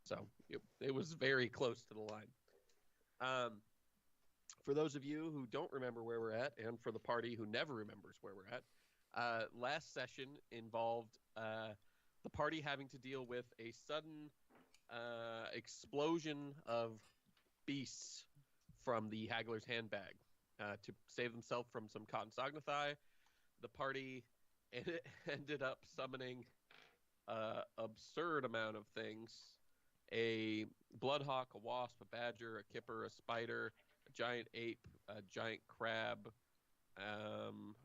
So it was very close to the line. Um, for those of you who don't remember where we're at, and for the party who never remembers where we're at, last session involved the party having to deal with a sudden explosion of beasts from the haggler's handbag. To save themselves from some cotton sognathai, the party ended up summoning absurd amount of things: a bloodhawk, a wasp, a badger, a kipper, a spider, a giant ape, a giant crab. Um,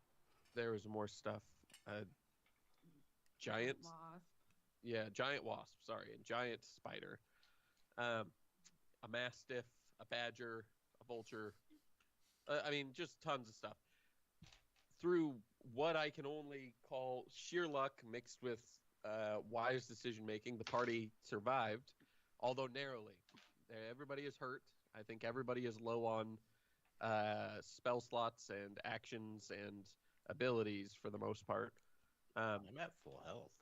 there was more stuff. A giant, wasp. yeah, giant wasp. Sorry, and giant spider. Um, a mastiff, a badger, a vulture. I mean, just tons of stuff. Through what I can only call sheer luck mixed with wise decision making, the party survived, although narrowly. Everybody is hurt. I think everybody is low on spell slots and actions and abilities for the most part. I'm at full health.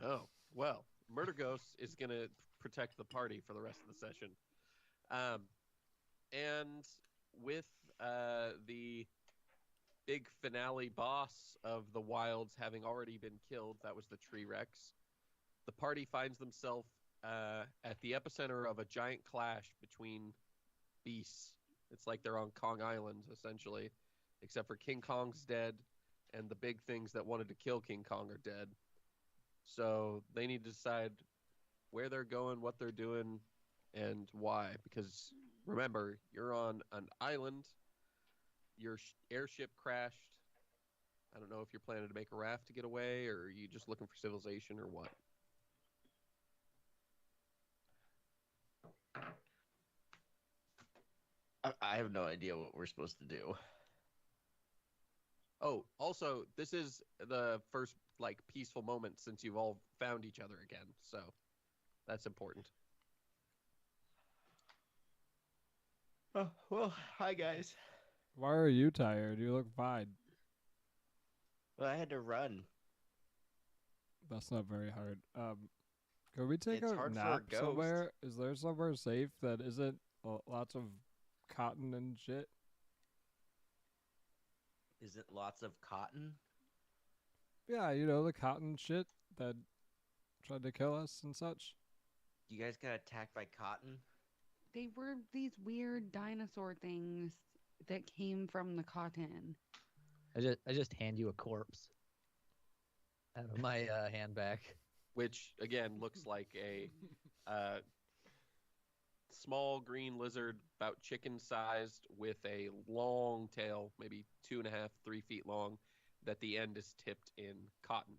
Oh, well, Murder Ghost is going to protect the party for the rest of the session. And with the big finale boss of the wilds having already been killed, that was the Tree Rex, the party finds themselves at the epicenter of a giant clash between beasts. It's like they're on Kong Island, essentially, except for King Kong's dead, and the big things that wanted to kill King Kong are dead. So they need to decide where they're going, what they're doing, and why. Because remember, you're on an island. Your airship crashed. I don't know if you're planning to make a raft to get away, or are you just looking for civilization, or what? I have no idea what we're supposed to do. Oh, also, this is the first like peaceful moment since you've all found each other again, so that's important. Oh, well, hi guys. Why are you tired? You look fine. Well, I had to run. That's not very hard. Could we take It's a hard for a nap ghost. somewhere? Is there somewhere safe that isn't lots of cotton and shit? Is it lots of cotton? Yeah, you know, the cotton shit that tried to kill us and such. You guys got attacked by cotton? They were these weird dinosaur things that came from the cotton. I just hand you a corpse out of my handbag. Which again looks like a small green lizard, about chicken-sized, with a long tail, maybe 2.5, 3 feet long, that the end is tipped in cotton.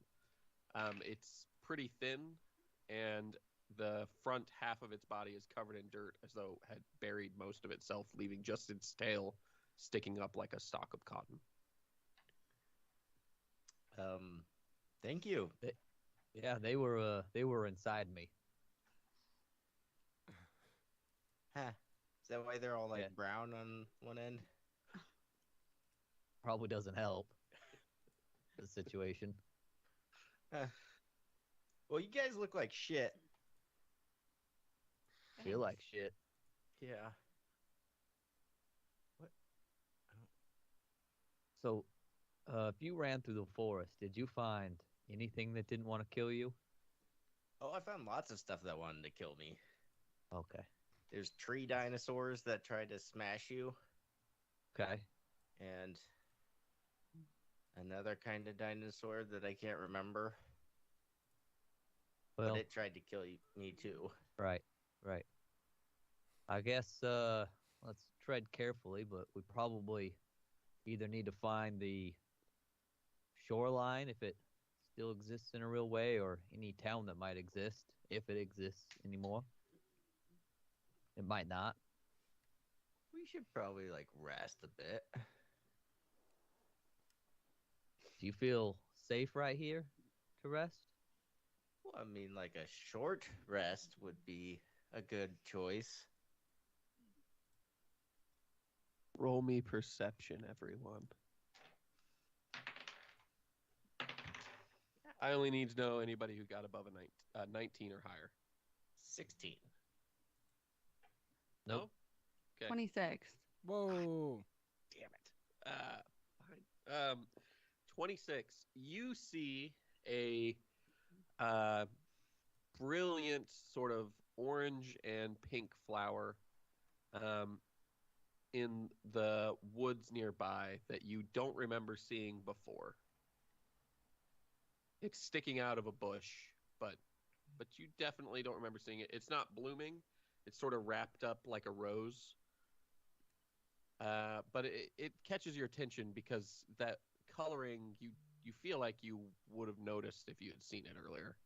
It's pretty thin, and the front half of its body is covered in dirt, as though it had buried most of itself, leaving just its tail sticking up like a stalk of cotton. Thank you. Yeah, they were inside me. Huh. Is that why they're all like Yeah. brown on one end? Probably doesn't help the situation. Huh. Well, you guys look like shit. Feel like shit. Yeah. So, if you ran through the forest, did you find anything that didn't want to kill you? Oh, I found lots of stuff that wanted to kill me. Okay. There's tree dinosaurs that tried to smash you, Okay. and another kind of dinosaur that I can't remember. Well, But it tried to kill me too. right. I guess let's tread carefully, but we probably either need to find the shoreline if it still exists in a real way, or any town that might exist if it exists anymore. It might not. We should probably like rest a bit. Do you feel safe right here to rest? Well, I mean, like a short rest would be a good choice. Roll me perception, everyone. I only need to know anybody who got above a 19 or higher. 16. Nope. Okay. 26. Whoa. Damn it. Fine. 26. You see a brilliant sort of orange and pink flower in the woods nearby that you don't remember seeing before. It's sticking out of a bush, but you definitely don't remember seeing it. It's not blooming. It's sort of wrapped up like a rose. But it catches your attention because that coloring you feel like you would have noticed if you had seen it earlier.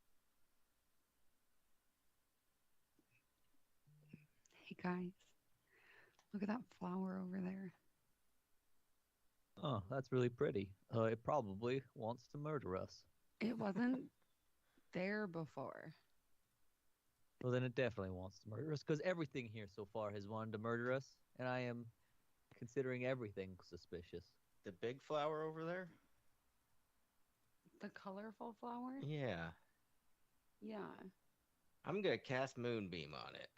Hey, guys. Look at that flower over there. Oh, that's really pretty. It probably wants to murder us. It wasn't there before. Well, then it definitely wants to murder us because everything here so far has wanted to murder us, and I am considering everything suspicious. The big flower over there? The colorful flower? Yeah. Yeah. I'm gonna cast Moonbeam on it.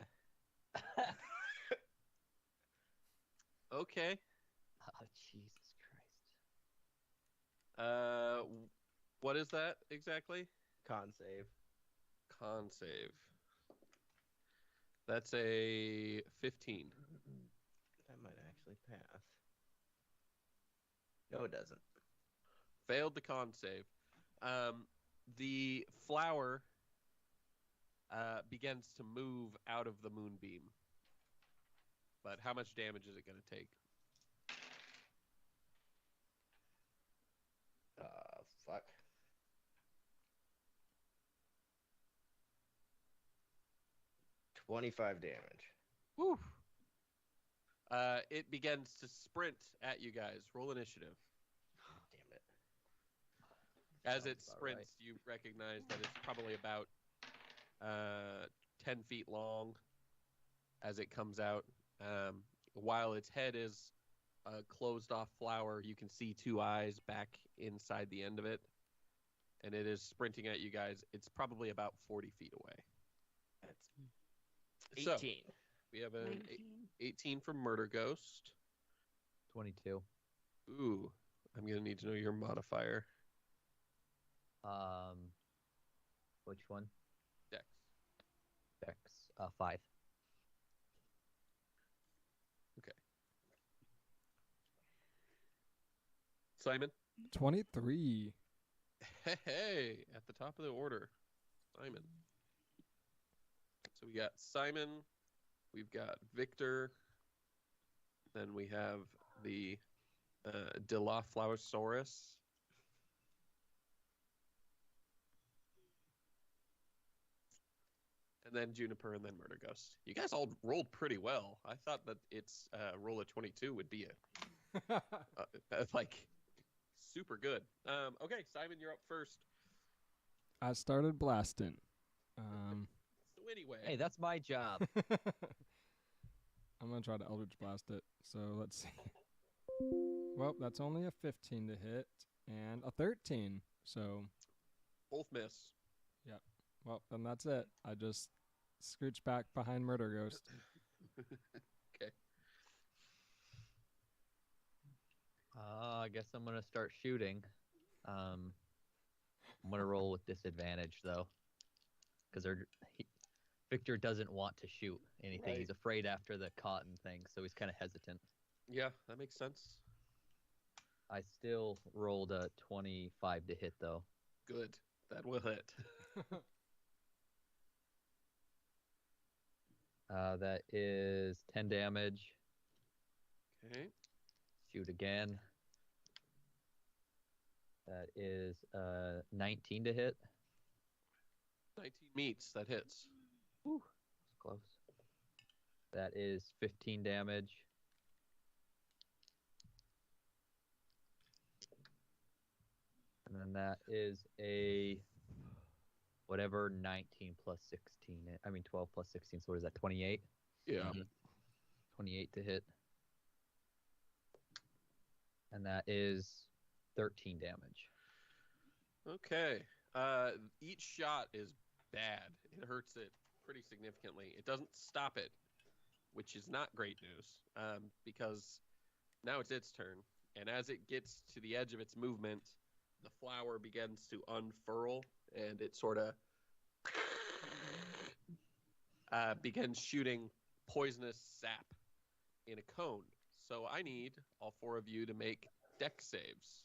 Okay. Oh, Jesus Christ. What is that exactly? Con save. Con save. That's a 15. That might actually pass. No, it doesn't. Failed the con save. The flower begins to move out of the moonbeam. But how much damage is it going to take? Fuck. $25 damage. Woo! It begins to sprint at you guys. Roll initiative. Damn it. As Sounds it about sprints, right. you recognize that it's probably about 10 feet long as it comes out. While its head is a closed-off flower, you can see two eyes back inside the end of it. And it is sprinting at you guys. It's probably about 40 feet away. That's So, 18. we have an 19. 18 from Murder Ghost. 22. Ooh, I'm going to need to know your modifier. Which one? Dex. Dex. 5. Simon? 23. Hey, at the top of the order. Simon. So we got Simon, we've got Victor, then we have the Dilophosaurus. And then Juniper, and then Murder Ghost. You guys all rolled pretty well. I thought that its roll of 22 would be like super good. Okay, Simon, you're up first. I started blasting. So anyway, Hey, that's my job. I'm going to try to Eldritch Blast it. So let's see. Well, that's only a 15 to hit and a 13. So, both miss. well, then that's it. I just scooch back behind Murder Ghost. Okay. I guess I'm gonna start shooting. I'm gonna roll with disadvantage though, because Victor doesn't want to shoot anything. Right. He's afraid after the cotton thing, so he's kind of hesitant. Yeah, that makes sense. I still rolled a 25 to hit though. Good. That will hit. That is 10 damage. Okay. Shoot again. That is 19 to hit. 19 meets. That hits. Whew, that's close. That is 15 damage. And then that is a whatever 19 plus 16. I mean 12 plus 16. So what is that? 28? Yeah. 28 to hit. And that is 13 damage. Okay. Each shot is bad. It hurts it pretty significantly. It doesn't stop it which is not great news because now it's its turn. And as it gets to the edge of its movement, the flower begins to unfurl and it sort of begins shooting poisonous sap in a cone. So I need all 4 of you to make dex saves.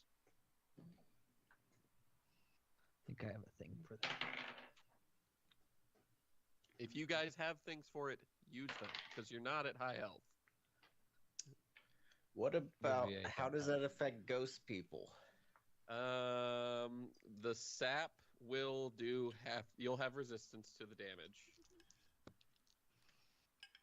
I think I have a thing for that. If you guys have things for it, use them because you're not at high health. What about Yeah, how does that affect ghost people? The sap will do half. You'll have resistance to the damage.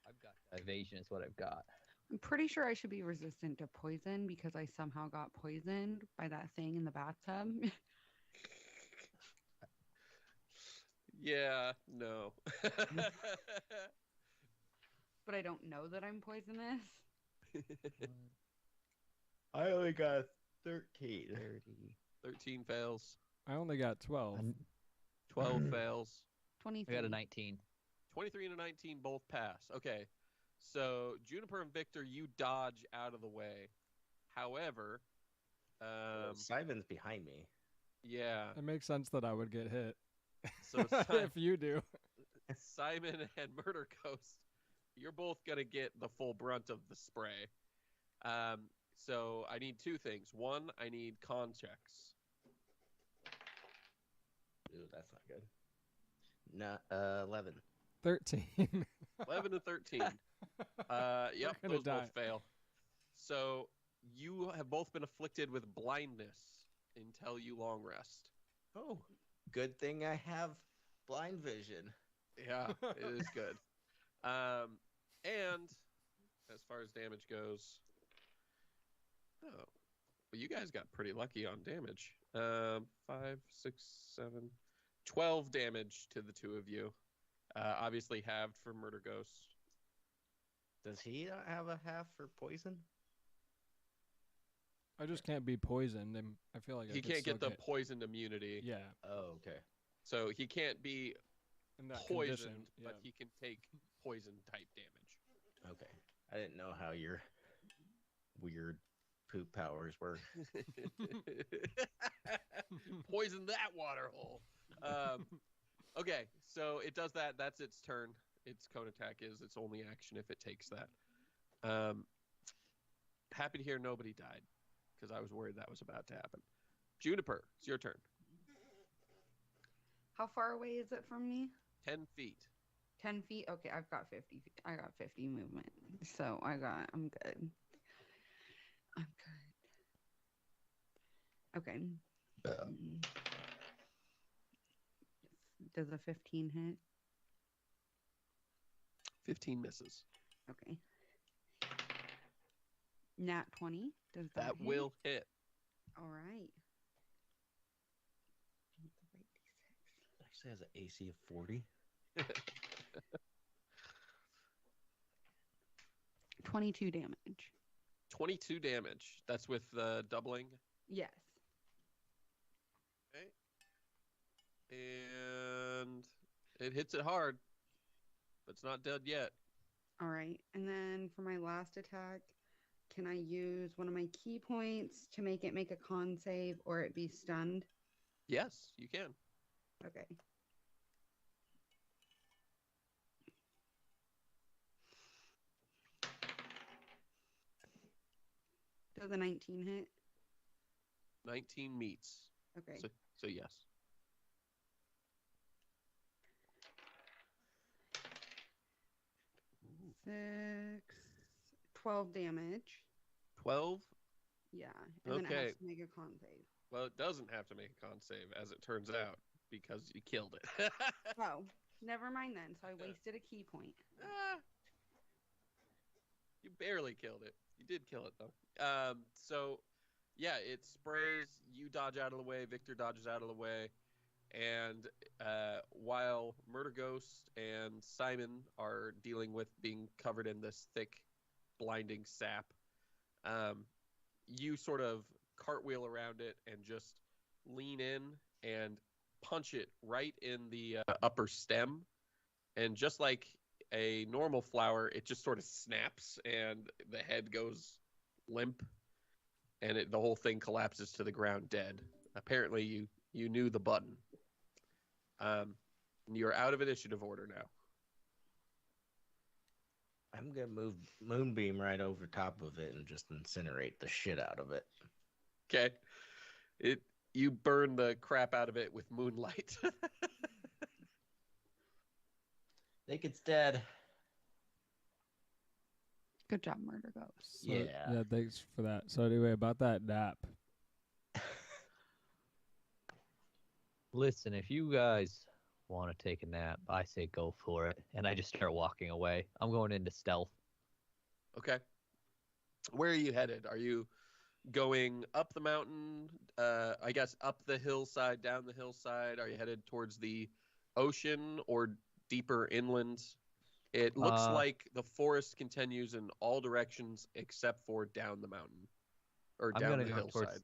I've got evasion is what I've got. I'm pretty sure I should be resistant to poison because I somehow got poisoned by that thing in the bathtub. Yeah, no. But I don't know that I'm poisonous. I only got 13. 30. 13 fails. I only got 12. 12 fails. 23. I got a 19. 23 and a 19 both pass. Okay. So, Juniper and Victor, you dodge out of the way. However, Simon's behind me. yeah. It makes sense that I would get hit. So, If you do. Simon and Murder Ghost, you're both going to get the full brunt of the spray. So, I need 2 things. One, I need con checks. Ooh, that's not good. Not 11. 13. 11 and 13. Yep, gonna those die. both fail. So you have both been afflicted with blindness until you long rest. Oh, good thing I have blind vision. Yeah, it is good. And as far as damage goes, oh, well, you guys got pretty lucky on damage. 5, 6, 7, 12 damage to the 2 of you. Obviously halved for Murder Ghost. Does he not have a half for poison? I just can't be poisoned. I feel like I He could can't still get the poisoned immunity. Yeah. Oh, okay. So he can't be In that poisoned, condition. but Yeah. he can take poison type damage. Okay. I didn't know how your weird poop powers were. Poison that water hole. Okay, so it does that. That's its turn. Its cone attack is its only action if it takes that. Happy to hear nobody died, because I was worried that was about to happen. Juniper, it's your turn. How far away is it from me? 10 feet. 10 feet? Okay, I've got 50 feet. I got 50 movement. So I'm good. I'm good. Okay. Does a 15 hit? 15 misses. Okay. Nat 20. Does that That hit? will hit. All right. Actually has an AC of 40. 22 damage. 22 damage. That's with doubling. Yes. Okay. And it hits it hard, but it's not dead yet. All right. And then for my last attack, can I use one of my key points to make it make a con save or it be stunned? Yes, you can. Okay. Does a 19 hit? 19 meets. Okay. So yes. Six, 12 damage. 12? Yeah. And then it Okay. has to make a con save. Well, it doesn't have to make a con save, as it turns out, because you killed it. Oh, never mind then. So I wasted a key point. Ah. You barely killed it. You did kill it, though. So, yeah, it sprays. You dodge out of the way. Victor dodges out of the way. And while Murder Ghost and Simon are dealing with being covered in this thick, blinding sap, you sort of cartwheel around it and just lean in and punch it right in the upper stem. And just like a normal flower, it just sort of snaps and the head goes limp, and the whole thing collapses to the ground dead. Apparently, you knew the button. You're out of initiative order now. I'm gonna move Moonbeam right over top of it and just incinerate the shit out of it. Okay, you burn the crap out of it with moonlight. Think it's dead. Good job, Murder Ghost. So, Yeah. Yeah, thanks for that. So anyway, about that nap. Listen, if you guys want to take a nap, I say go for it. And I just start walking away. I'm going into stealth. Okay. Where are you headed? Are you going up the mountain? I guess up the hillside, down the hillside? Are you headed towards the ocean or deeper inland? It looks like the forest continues in all directions except for down the mountain or I'm down gonna the go hillside.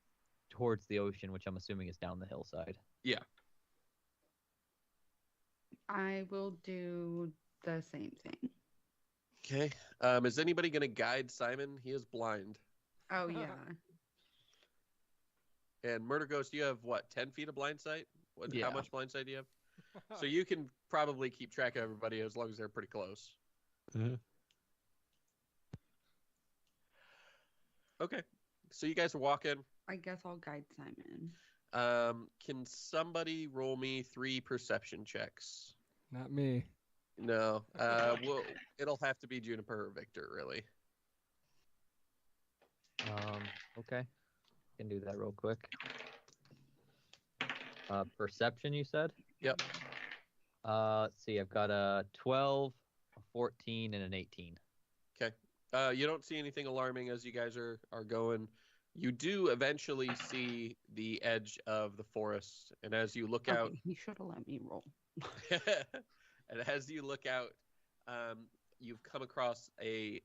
towards the ocean, which I'm assuming is down the hillside. Yeah. I will do the same thing. Okay. Is anybody going to guide Simon? He is blind. Oh, yeah. And Murder Ghost, you have what, 10 feet of blind sight? How Yeah. much blind sight do you have? So you can probably keep track of everybody as long as they're pretty close. Mhm. Okay. So you guys are walking. I guess I'll guide Simon. Can somebody roll me 3 perception checks? Not me. No. Well, it'll have to be Juniper or Victor, really. Okay. Can do that real quick. Perception, you said? Yep. Let's see. I've got a 12, a 14, and an 18. You don't see anything alarming as you guys are going. You do eventually see the edge of the forest, and as you look out, Okay, he should have let me roll. and as you look out, you've come across a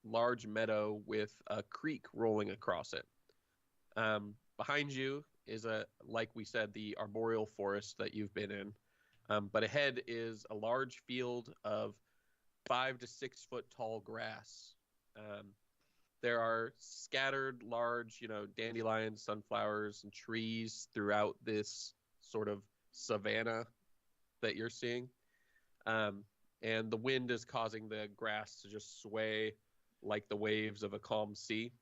large meadow with a creek rolling across it. Behind you is like we said, the arboreal forest that you've been in. But ahead is a large field of 5 to 6 foot tall grass. There are scattered large, dandelions, sunflowers, and trees throughout this sort of savanna that you're seeing. And the wind is causing the grass to just sway like the waves of a calm sea.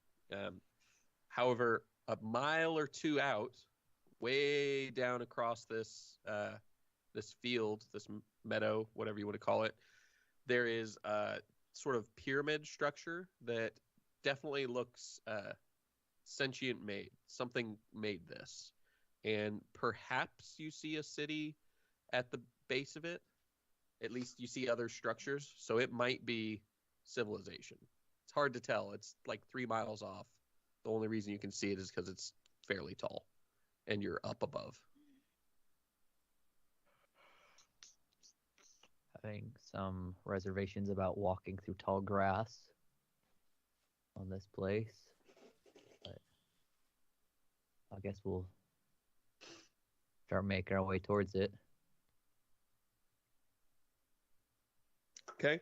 However, a mile or two out, way down across this field, this meadow, whatever you want to call it, there is a sort of pyramid structure that definitely looks sentient made. Something made this. And perhaps you see a city at the base of it. At least you see other structures. So it might be civilization. It's hard to tell. It's like 3 miles off. The only reason you can see it is because it's fairly tall and you're up above. Having some reservations about walking through tall grass on this place. But I guess we'll start making our way towards it. Okay.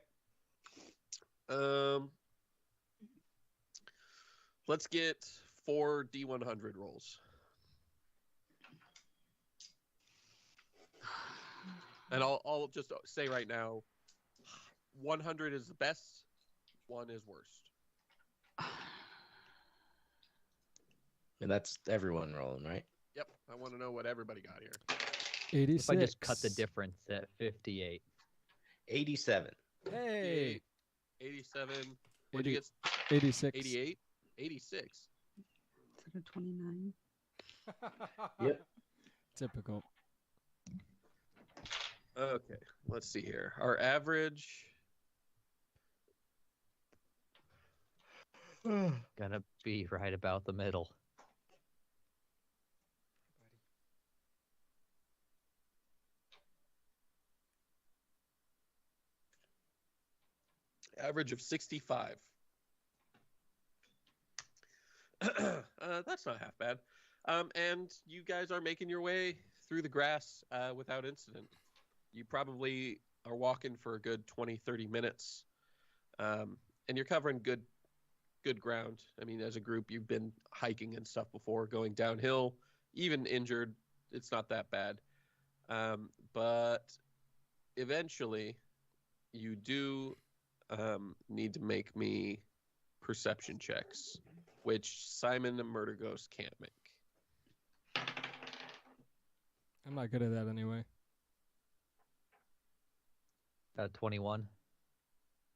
Let's get 4 D100 rolls. And I'll just say right now, 100 is the best, 1 is worst. And that's everyone rolling, right? Yep, I want to know what everybody got here. 86. If I just cut the difference at 58. 87. Hey. 87. What'd you get? 86. 88? 86. Instead of 29. Yep. Typical. Okay, let's see here. Our average. Gonna be right about the middle. Average of 65. That's not half bad. And you guys are making your way through the grass without incident. You probably are walking for a good 20, 30 minutes. And you're covering good ground. I mean, as a group, you've been hiking and stuff before, going downhill, even injured. It's not that bad. But eventually, you do need to make me perception checks, which Simon and Murder Ghost can't make. I'm not good at that anyway. 21.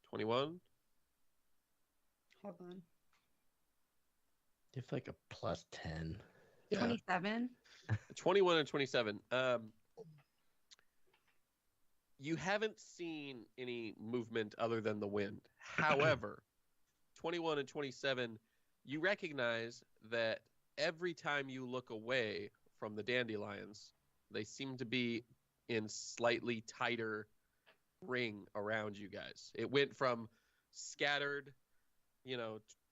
21? Hold on. You have like a plus 10. Yeah. 27. 21 and 27. You haven't seen any movement other than the wind. However, 21 and 27, you recognize that every time you look away from the dandelions, they seem to be in slightly tighter ring around you guys. It went from scattered,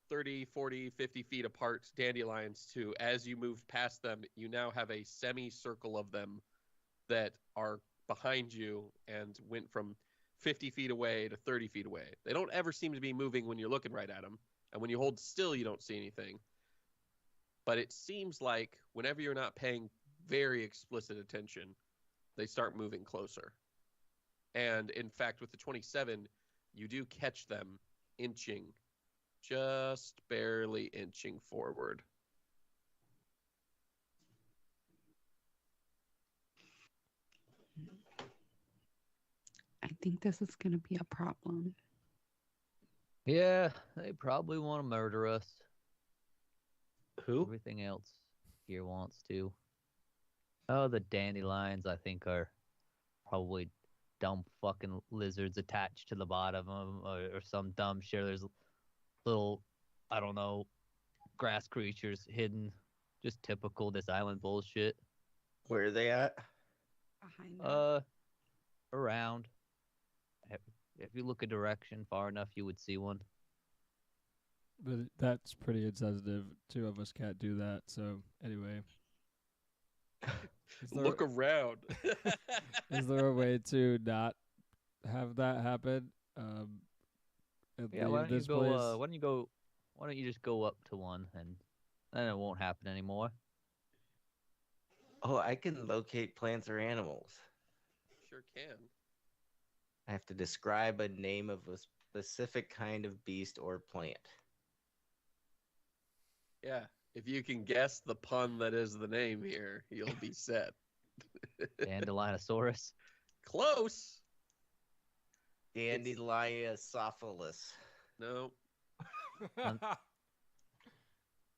30, 40, 50 feet apart dandelions to, as you moved past them, you now have a semicircle of them that are behind you and went from 50 feet away to 30 feet away. They don't ever seem to be moving when you're looking right at them. And when you hold still, you don't see anything. But it seems like whenever you're not paying very explicit attention, they start moving closer. And in fact, with the 27, you do catch them inching, just barely inching forward. I think this is going to be a problem. Yeah, they probably want to murder us. Who? Everything else here wants to. Oh, the dandelions, I think, are probably dumb fucking lizards attached to the bottom of them, or some dumb shit. There's little, I don't know, grass creatures hidden. Just typical this island bullshit. Where are they at? Behind us. Around. If you look a direction far enough, you would see one. But that's pretty insensitive. Two of us can't do that. So anyway, Look around. is there a way to not have that happen? Yeah, why don't you go? Why don't you just go up to one, and then it won't happen anymore. Oh, I can locate plants or animals. Sure can. I have to describe a name of a specific kind of beast or plant. Yeah. If you can guess the pun that is the name here, you'll be set. Dandelianosaurus. Close. Dandeliosophalus. No.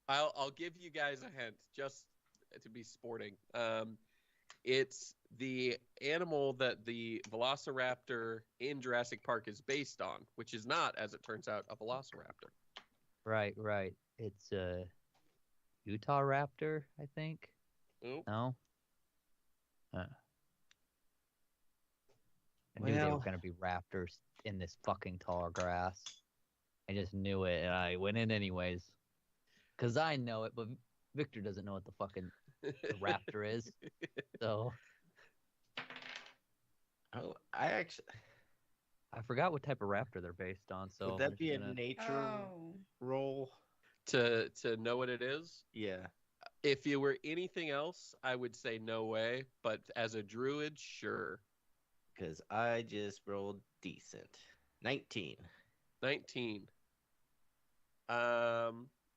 I'll give you guys a hint just to be sporting. It's the animal that the Velociraptor in Jurassic Park is based on, which is not, as it turns out, a Velociraptor. Right. It's a Utah raptor, I think. Nope. No. I knew they were Well- gonna be raptors in this fucking tall grass. I just knew it, and I went in anyways. Cause I know it, but Victor doesn't know what the fucking raptor is. So Oh, I forgot what type of raptor they're based on. So would I'm that just be a gonna- nature Oh. roll? To know what it is, Yeah. if you were anything else, I would say no way. But as a druid, sure. Because I just rolled decent. 19. 19.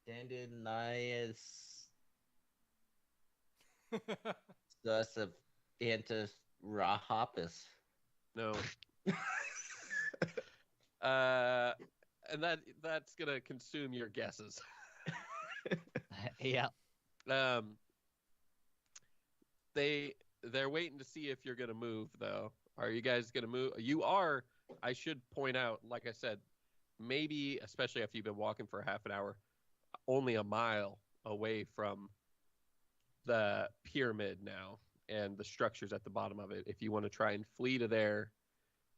Dandelios of Antirahopis. No. And that's gonna consume your guesses. yeah. They're waiting to see if you're gonna move, though. Are you guys gonna move? You are. I should point out, like I said, maybe, especially after you've been walking for half an hour, only a mile away from the pyramid now and the structures at the bottom of it. If you want to try and flee to there,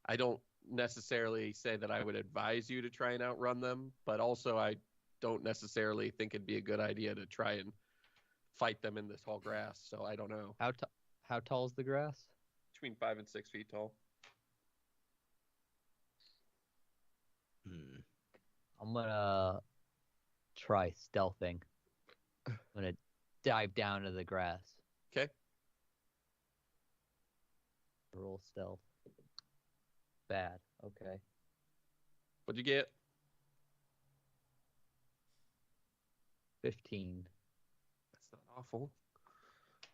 I don't necessarily say that I would advise you to try and outrun them, but also I don't necessarily think it'd be a good idea to try and fight them in this tall grass. So I don't know. How tall is the grass? Between 5 and 6 feet tall. I'm gonna try stealthing. I'm gonna dive down to the grass. Okay. Roll stealth. Bad. Okay. What'd you get? 15. That's not awful.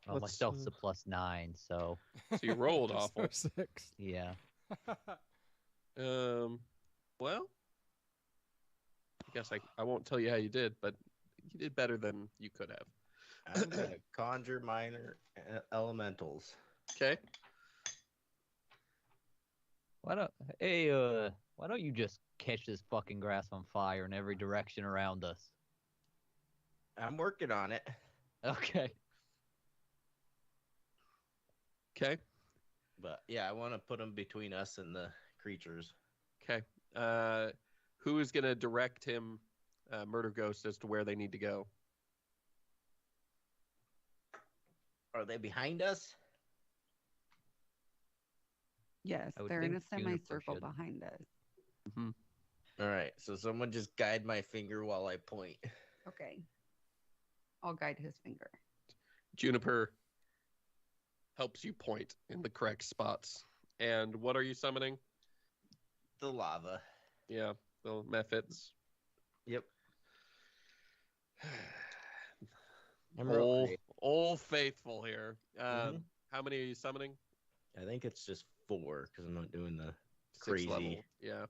Well, my Let's, stealth's a +9, so So you rolled Just awful. for 6. yeah. Well, I guess I won't tell you how you did, but you did better than you could have. I'm gonna conjure minor elementals. Okay. Why don't you just catch this fucking grass on fire in every direction around us? I'm working on it. Okay. Okay. But yeah, I want to put them between us and the creatures. Okay. Who is gonna direct him, Murder Ghost, as to where they need to go? Are they behind us? Yes, I would they're in a think Juniper semicircle should. behind us. Mm-hmm. All right, so someone just guide my finger while I point. Okay. I'll guide his finger. Juniper helps you point in the correct spots. And what are you summoning? The lava. Yeah, the methods. Yep. I'm real Old, creative. old faithful here. Mhm. How many are you summoning? I think it's just 4 because I'm not doing the 6th crazy. level. Yeah.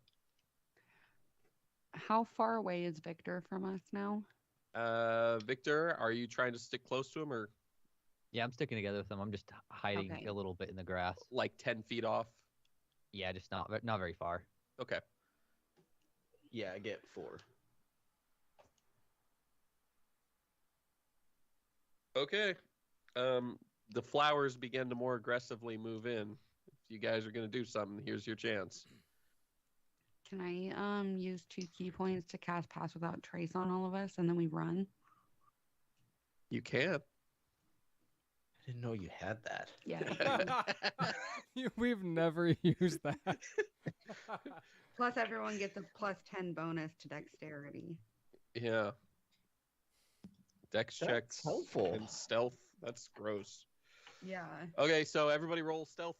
How far away is Victor from us now? Victor, are you trying to stick close to him or Yeah, I'm sticking together with them. I'm just hiding Okay. a little bit in the grass. like 10 feet off? Yeah, just not very far. Okay. Yeah, I get 4. Okay. The flowers begin to more aggressively move in. If you guys are going to do something, here's your chance. Can I use 2 key points to cast Pass Without Trace on all of us and then we run? You can. I didn't know you had that. Yeah. I do. We've never used that. Plus everyone gets a +10 bonus to dexterity. Yeah. Dex That's checks helpful. and stealth. That's gross. Yeah. Okay, so everybody roll stealth.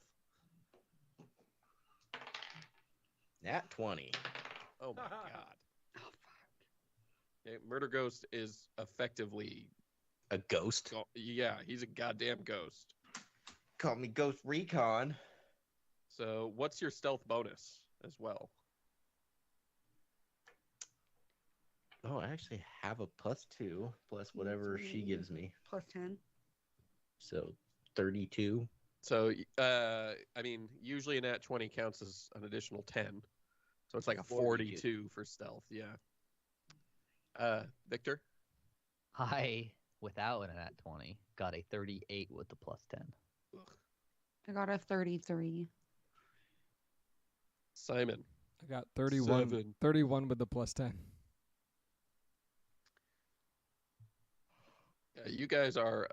Nat 20. Oh my god. Oh fuck. Okay, Murder Ghost is effectively A ghost. yeah, he's a goddamn ghost. Call me Ghost Recon. So what's your stealth bonus as well? Oh, I actually have a +2 plus whatever she gives me. +10. So 32. So I mean, usually an nat 20 counts as an additional 10. So it's like a 42 for stealth, yeah. Victor? I, without an at 20, got a 38 with the +10. I got a 33. Simon? I got 31. 7. 31 with the +10. Yeah, you guys are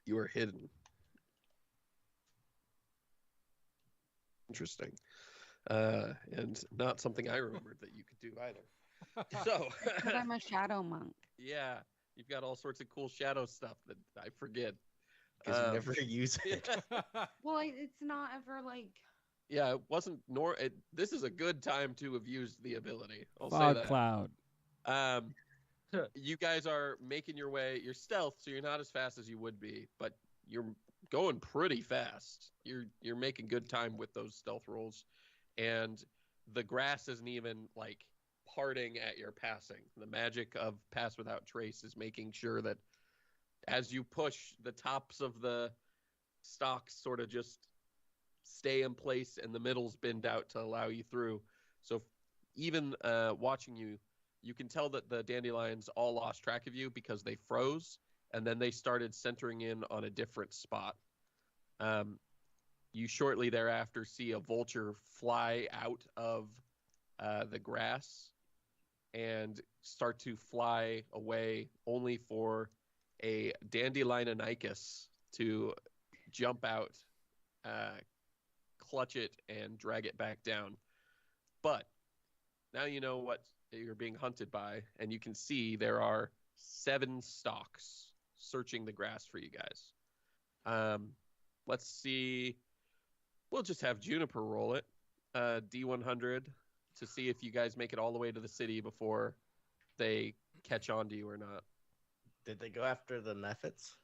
you are hidden. Interesting. And not something I remembered that you could do either. So Because I'm a shadow monk. yeah, you've got all sorts of cool shadow stuff that I forget. Because you never use it. Well, it's not ever like. Yeah, it wasn't this is a good time to have used the ability. I'll say Fog that. cloud. You guys are making your way. You're stealth, so you're not as fast as you would be, but you're going pretty fast. You're making good time with those stealth rolls, and the grass isn't even like parting at your passing. The magic of Pass Without Trace is making sure that as you push, the tops of the stalks sort of just stay in place, and the middle's bend out to allow you through. So even watching you, you can tell that the dandelions all lost track of you because they froze, and then they started centering in on a different spot. You shortly thereafter see a vulture fly out of the grass and start to fly away, only for a Dandelionicus to jump out, clutch it, and drag it back down. But now you know what you're being hunted by, and you can see there are 7 stalks searching the grass for you guys. Let's see. We'll just have Juniper roll it. D100 to see if you guys make it all the way to the city before they catch on to you or not. Did they go after the Mephits?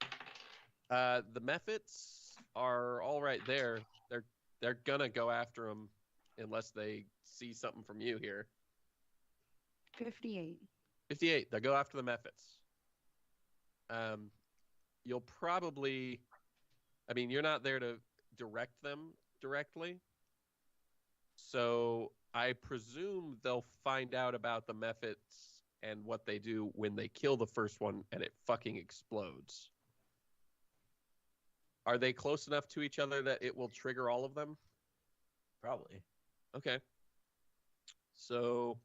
The Mephits are all right there. They're gonna go after them unless they see something from you here. 58. 58. They'll go after the Mephits. You'll probably, I mean, you're not there to direct them directly. So I presume they'll find out about the Mephits and what they do when they kill the first one and it fucking explodes. Are they close enough to each other that it will trigger all of them? Probably. Okay. So,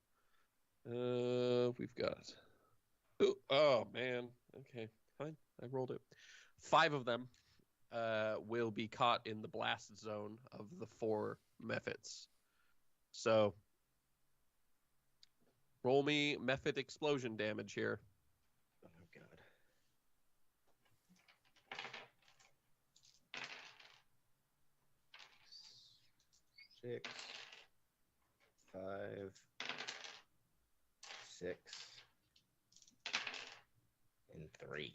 we've got. Ooh, oh man. Okay, fine. I rolled it. 5 of them will be caught in the blast zone of the 4 Mephits. So, roll me Mephit explosion damage here. Oh god. 6, 5, 6, and 3.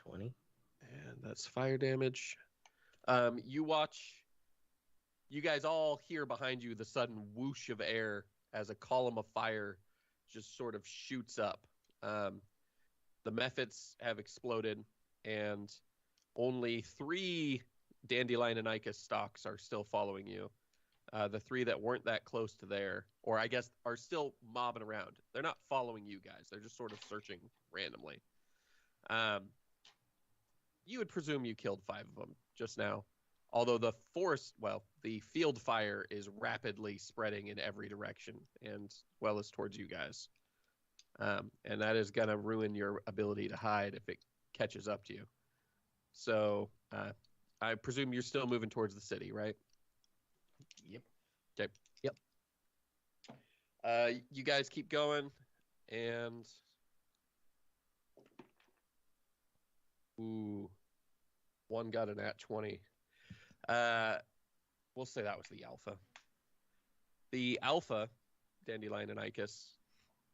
20. And that's fire damage. You watch. You guys all hear behind you the sudden whoosh of air as a column of fire just sort of shoots up. The Mephits have exploded, and only 3 Dandelion and Icus stalks are still following you. The 3 that weren't that close to there, or I guess are still mobbing around. They're not following you guys. They're just sort of searching randomly. You would presume you killed 5 of them just now. Although the field fire is rapidly spreading in every direction and well as towards you guys. And that is going to ruin your ability to hide if it catches up to you. So I presume you're still moving towards the city, right? Yep. Okay. Yep. You guys keep going, and one got an at 20. We'll say that was the alpha. The alpha, Dandelion and Icus,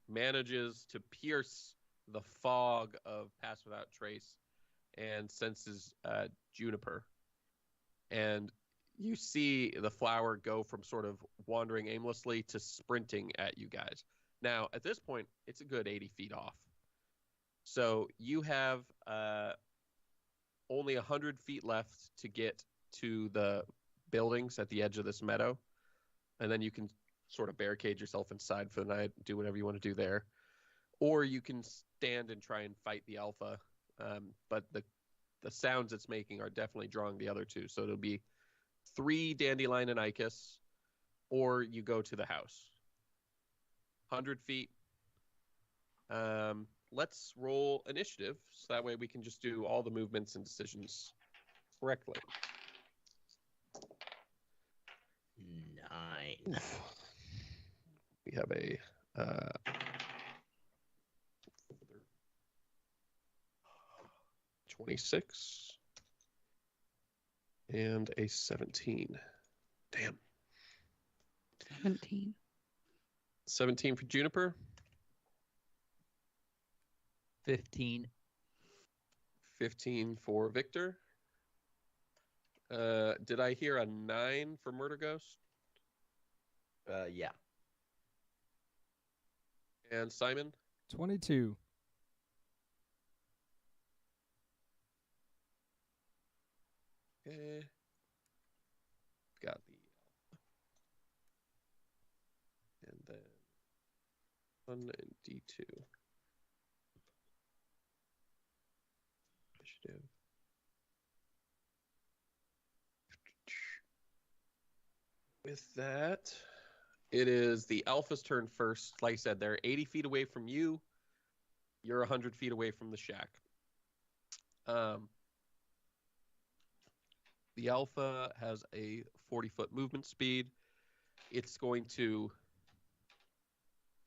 manages to pierce the fog of Pass Without Trace and senses Juniper. And you see the flower go from sort of wandering aimlessly to sprinting at you guys. Now, at this point, it's a good 80 feet off. So you have only 100 feet left to get to the buildings at the edge of this meadow. And then you can sort of barricade yourself inside for the night, do whatever you want to do there. Or you can stand and try and fight the alpha. But the sounds it's making are definitely drawing the other 2. So it'll be 3 Dandelion and Icus, or you go to the house. 100 feet. Let's roll initiative, so that way we can just do all the movements and decisions correctly. 9. We have a 26 and a 17. Damn. 17. 17 for Juniper. 15. 15 for Victor. Did I hear a 9 for Murder Ghost? Yeah. And Simon? 22. Okay. Got the and then 1 and D2. Initiative. With that, it is the Alpha's turn first. Like I said, they're 80 feet away from you. You're 100 feet away from the shack. The Alpha has a 40-foot movement speed. It's going to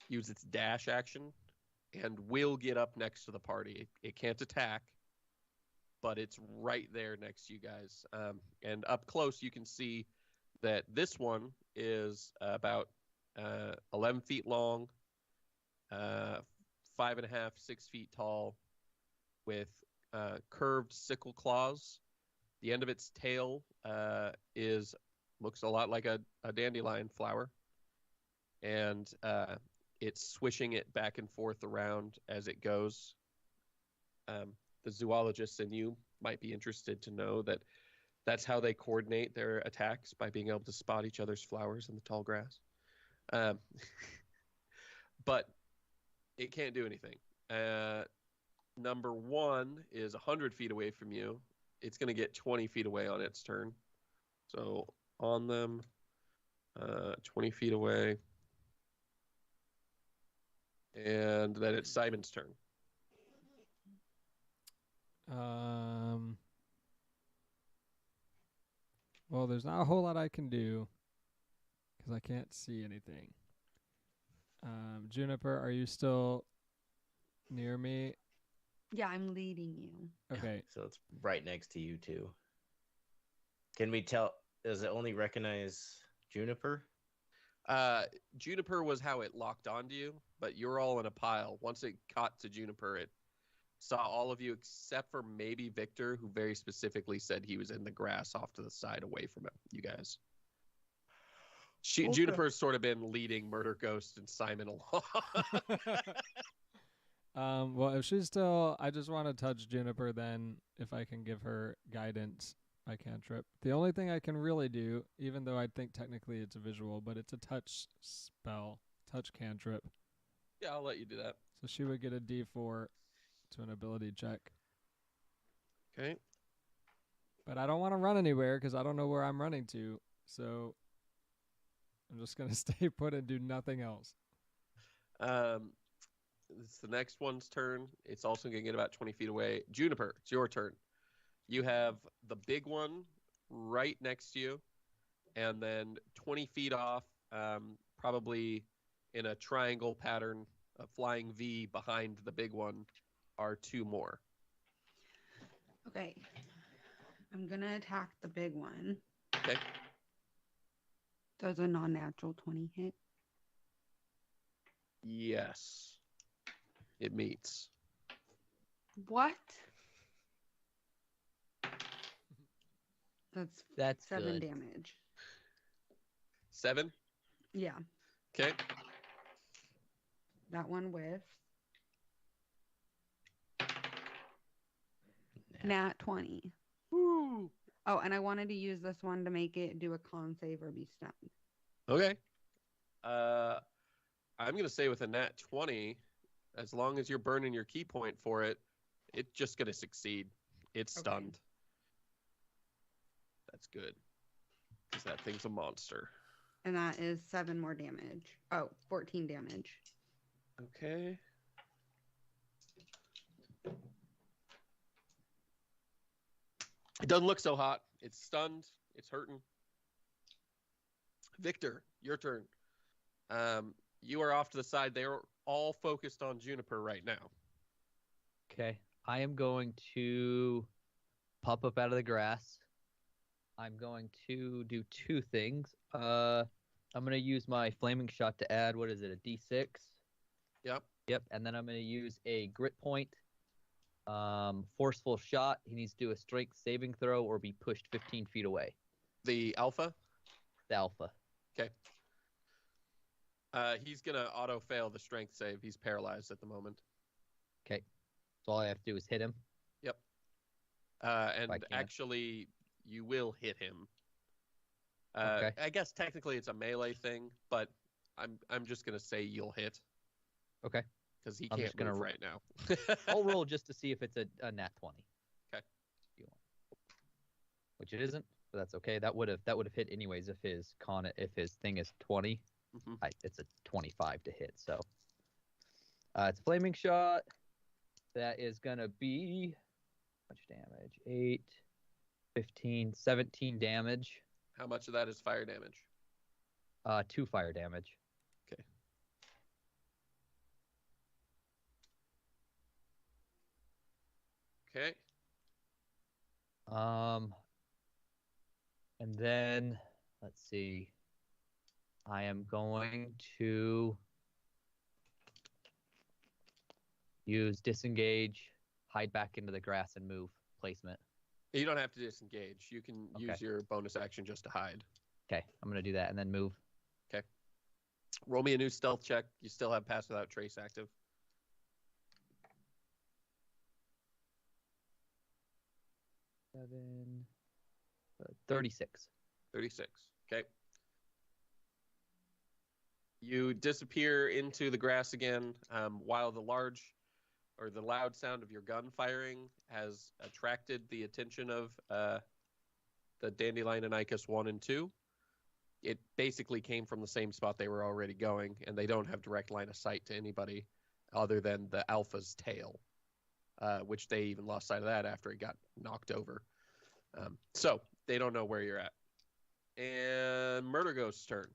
use its dash action and will get up next to the party. It can't attack, but it's right there next to you guys. And up close, you can see that this one is about 11 feet long, 5.5, 6 feet tall, with curved sickle claws. The end of its tail looks a lot like a dandelion flower, and it's swishing it back and forth around as it goes. The zoologists and you might be interested to know that that's how they coordinate their attacks, by being able to spot each other's flowers in the tall grass. But it can't do anything. Number one is 100 feet away from you. It's going to get 20 feet away on its turn. So on them, 20 feet away. And then it's Simon's turn. Well, there's not a whole lot I can do because I can't see anything. Juniper, are you still near me? Yeah, I'm leading you. Okay. So it's right next to you too. Can we tell? Does it only recognize Juniper? Juniper was how it locked onto you, but you're all in a pile. Once it caught to Juniper, it saw all of you except for maybe Victor, who very specifically said he was in the grass off to the side away from you guys. Okay. Juniper's sort of been leading Murder Ghost and Simon along. Well, if she's still, I just want to touch Juniper then, if I can give her guidance by cantrip. The only thing I can really do, even though I think technically it's a visual, but it's a touch spell, touch cantrip. Yeah, I'll let you do that. So she would get a D4 to an ability check. Okay. But I don't want to run anywhere because I don't know where I'm running to. So I'm just going to stay put and do nothing else. It's the next one's turn. It's also going to get about 20 feet away. Juniper, it's your turn. You have the big one right next to you, and then 20 feet off, probably in a triangle pattern, a flying V behind the big one, are two more. Okay. I'm going to attack the big one. Okay. Does a non-natural 20 hit? Yes. It meets. What? That's 7 good. damage. 7? Yeah. Okay. That one with nat 20. Woo. Oh, and I wanted to use this one to make it do a con save or be stunned. Okay. I'm going to say with a nat 20, as long as you're burning your key point for it, it's just going to succeed. It's Okay. stunned. That's good. Because that thing's a monster. And that is 7 more damage. Oh, 14 damage. Okay. It doesn't look so hot. It's stunned. It's hurting. Victor, your turn. You are off to the side. They are all focused on Juniper right now. Okay. I am going to pop up out of the grass. I'm going to do two things. I'm going to use my flaming shot to add, what is it, a D6? Yep. Yep. And then I'm going to use a grit point. Forceful shot. He needs to do a strength saving throw or be pushed 15 feet away. The alpha? The alpha. Okay. He's going to auto-fail the strength save. He's paralyzed at the moment. Okay. So all I have to do is hit him. Yep. I And can. actually, you will hit him. Okay. I guess technically it's a melee thing, but I'm just going to say you'll hit. Okay. Because he I'm can't just gonna move ro- right now. I'll roll just to see if it's a nat 20. Okay. Which it isn't, but that's okay. That would have hit anyways if his thing is 20. Mhm. It's a 25 to hit. So it's a flaming shot. That is gonna be how much damage? 8, 15, 17 damage. How much of that is fire damage? 2 fire damage. Okay. Okay. And then let's see. I am going to use disengage, hide back into the grass, and move placement. You don't have to disengage. You can Okay. use your bonus action just to hide. Okay, I'm gonna do that and then move. Roll me a new stealth check. You still have pass without trace active. 36. 36. Okay. You disappear into the grass again, while the loud sound of your gun firing has attracted the attention of the Dandelion and Icus 1 and 2. It basically came from the same spot they were already going, and they don't have direct line of sight to anybody other than the Alpha's tail, which they even lost sight of that after it got knocked over. So they don't know where you're at. And Murder Ghost's turn.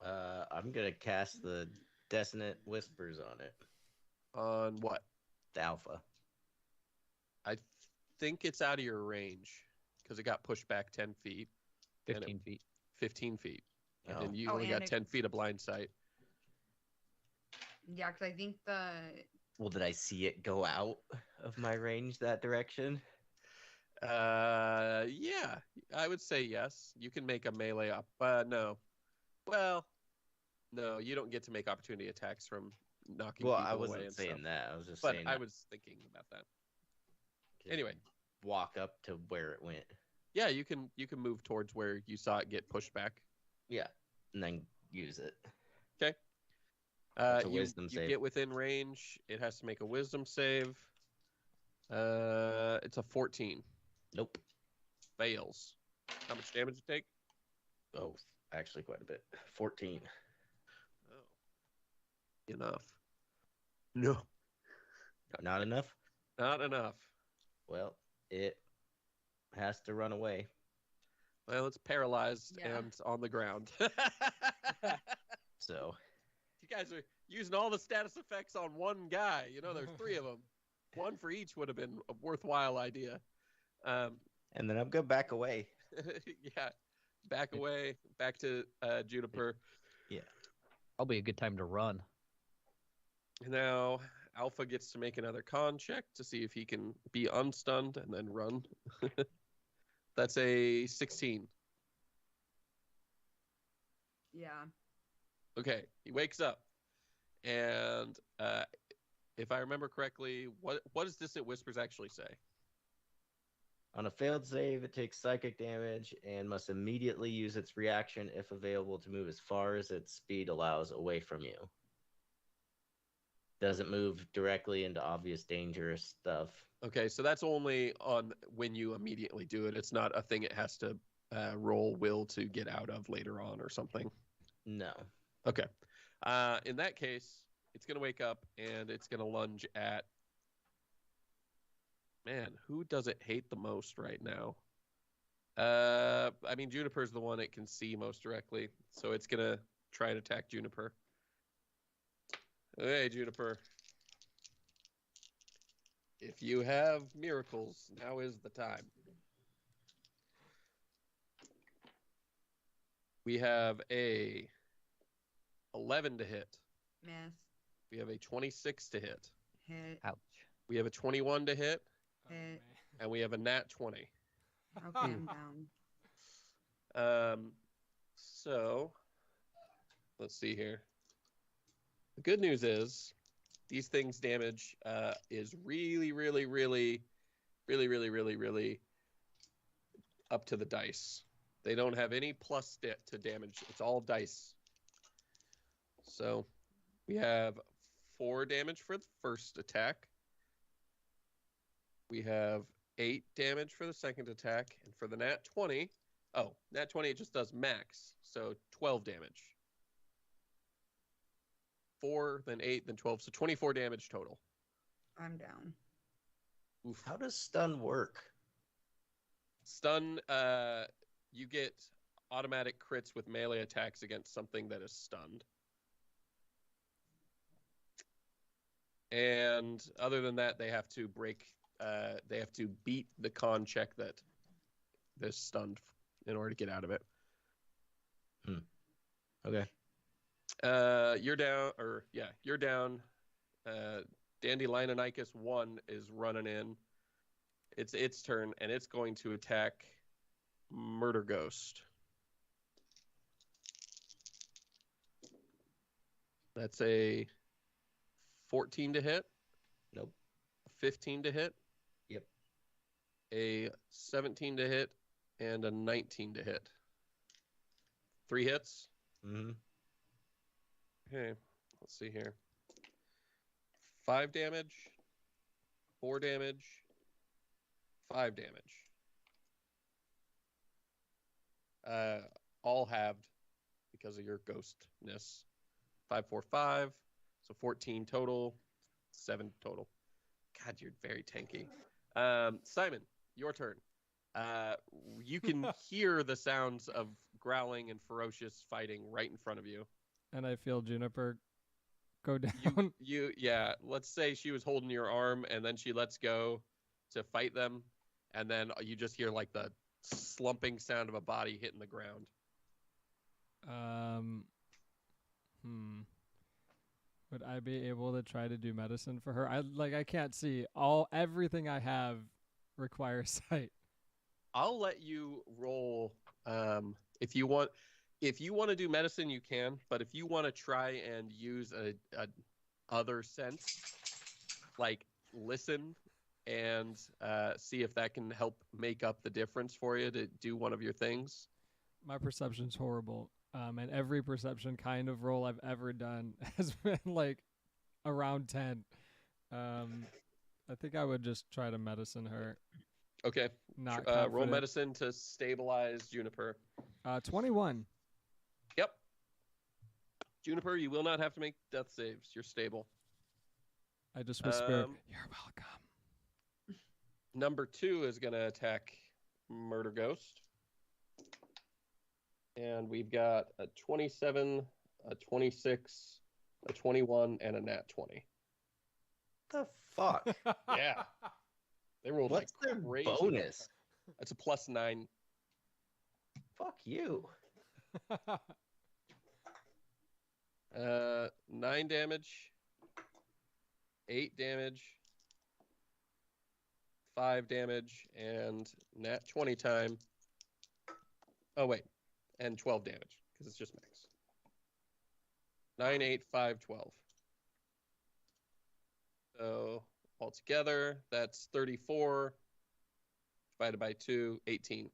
I'm gonna cast the Dissonant Whispers on it. On what? The Alpha. I think it's out of your range because it got pushed back 10 feet. 15 feet. 15 feet. Oh. And you Oh, only and got it- 10 feet of blind sight. Yeah, because I think Well, did I see it go out of my range that direction? Yeah, I would say yes. You can make a melee up. No. Well, no, you don't get to make opportunity attacks from knocking Well, people I away wasn't and saying stuff. that. I was just But saying I that was thinking about that. to Anyway, walk up to where it went. yeah, you can move towards where you saw it get pushed back. Yeah, and then use it. Okay. That's a You wisdom save. get within range. It has to make a wisdom save. It's a 14. Nope. Fails. How much damage it take? Oh, actually quite a bit. 14. Oh. Enough. No. Not enough? Not enough. Well, it has to run away. Well, it's paralyzed Yeah. and on the ground. So, You guys are using all the status effects on one guy. You know, there's 3 of them. One for each would have been a worthwhile idea. and then I'm going to back away. Yeah. Back away. Back to Juniper. Probably a good time to run. Now, Alpha gets to make another con check to see if he can be unstunned and then run. That's a 16. yeah. Okay, he wakes up, and if I remember correctly, what does Dissonant Whispers actually say? On a failed save, it takes psychic damage and must immediately use its reaction if available to move as far as its speed allows away from you. Doesn't move directly into obvious dangerous stuff. Okay, so that's only on when you immediately do it. It's not a thing it has to roll will to get out of later on or something. No. Okay. In that case, it's going to wake up and it's going to lunge at... Man, who does it hate the most right now? I mean, Juniper's the one it can see most directly, so it's going to try and attack Juniper. Hey, Juniper. If you have miracles, now is the time. We have a 11 to hit. Miss. We have a 26 to hit. Hit. Ouch. We have a 21 to hit, Oh, Hit. man. and we have a nat 20. Okay, I'm down. So let's see here. The good news is these things damage is really up to the dice. They don't have any plus stat to damage. It's all dice. So we have 4 damage for the first attack. We have 8 damage for the second attack. And for the nat 20, nat 20, it just does max. So 12 damage. 4, then 8, then 12. So 24 damage total. I'm down. Oof. How does stun work? Stun. You get automatic crits with melee attacks against something that is stunned. And other than that, they have to they have to beat the con check that they're stunned in order to get out of it. Okay. You're down, you're down. Dandelioninicus 1 is running in. It's its turn, and it's going to attack Murder Ghost. That's a 14 to hit. Nope. 15 to hit. Yep. A 17 to hit, and a 19 to hit. 3 hits. Mm-hmm. Okay, let's see here. 5 damage, 4 damage, 5 damage. All halved because of your ghostness. 5, 4, 5. So 14 total, 7 total. God, you're very tanky. Simon, your turn. You can hear the sounds of growling and ferocious fighting right in front of you. And I feel Juniper go down. Yeah, let's say she was holding your arm and then she lets go to fight them, and then you just hear like the slumping sound of a body hitting the ground. Would I be able to try to do medicine for her? I can't see. Everything I have requires sight. I'll let you roll if you want. If you want to do medicine, you can. But if you want to try and use a other sense, like listen and see if that can help make up the difference for you to do one of your things. My perception's horrible. And every perception kind of roll I've ever done has been like around 10. I think I would just try to medicine her. Okay. Not roll confident. medicine to stabilize Juniper. 21. Yep. Juniper, you will not have to make death saves. You're stable. I just whisper, "You're welcome." Number 2 is going to attack Murder Ghost. And we've got a 27, a 26, a 21, and a nat 20. The fuck? Yeah. They rolled What's like their crazy. bonus? That's a +9. Fuck you. 9 damage, 8 damage, 5 damage, and nat 20 time. Oh, wait. And 12 damage, because it's just max. 9, 8, 5, 12. So altogether, that's 34 divided by 2, 18.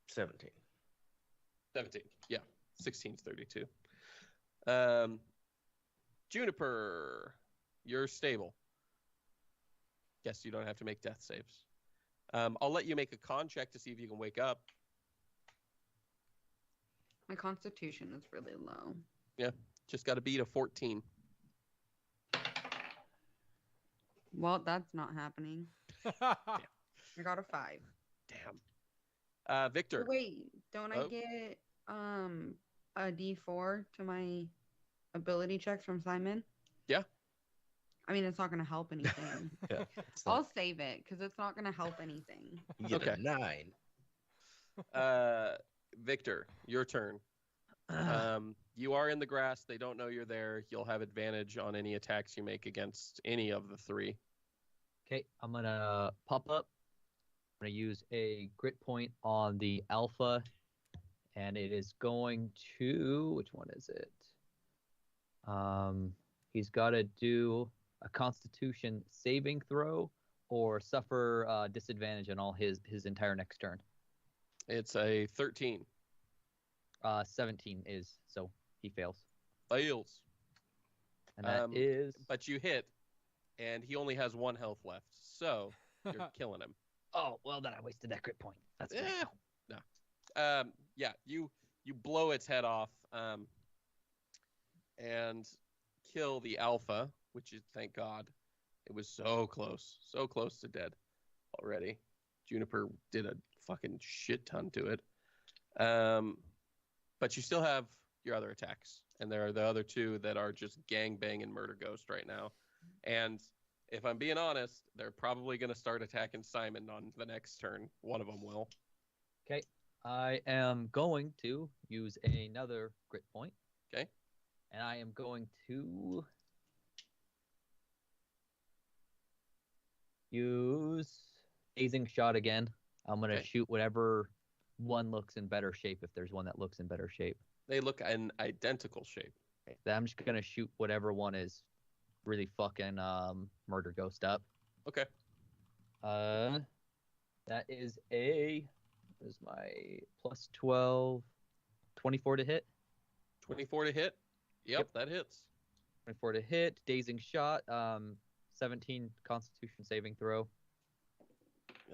17. 17. Yeah. 16 is 32. Juniper, you're stable. Guess you don't have to make death saves. I'll let you make a con check to see if you can wake up. My constitution is really low. Yeah, just got to beat a 14. Well, that's not happening. I got a 5. Damn. Victor. Wait, don't I get a D4 to my ability checks from Simon? Yeah. I mean, it's not going to help anything. Yeah. I'll save it because it's not going to help anything. You get Okay. a 9. Victor, your turn. You are in the grass. They don't know you're there. You'll have advantage on any attacks you make against any of the 3. Okay, I'm gonna pop up. I'm gonna use a grit point on the alpha, and it is going to, which one is it? He's got to do a Constitution saving throw or suffer disadvantage on all his entire next turn. It's a 13. 17 is, so he fails. Fails. And that is. But you hit, and he only has 1 health left, so you're killing him. Oh, well, then I wasted that grit point. That's fine. No. Yeah, you blow its head off, and kill the alpha, which is, thank God. It was so close to dead already. Juniper did a fucking shit ton to it. But you still have your other attacks, and there are the other two that are just gangbang and murder ghost right now. And if I'm being honest, they're probably going to start attacking Simon on the next turn. One of them will. Okay. I am going to use another grit point. Okay. And I am going to use Dazing Shot again. I'm going to Okay. shoot whatever one looks in better shape, if there's one that looks in better shape. They look in identical shape. I'm just going to shoot whatever one is really fucking murder ghost up. Okay. That is my plus 12, 24 to hit. 24 to hit. Yep, that hits. 24 to hit. Dazing Shot. 17 Constitution saving throw.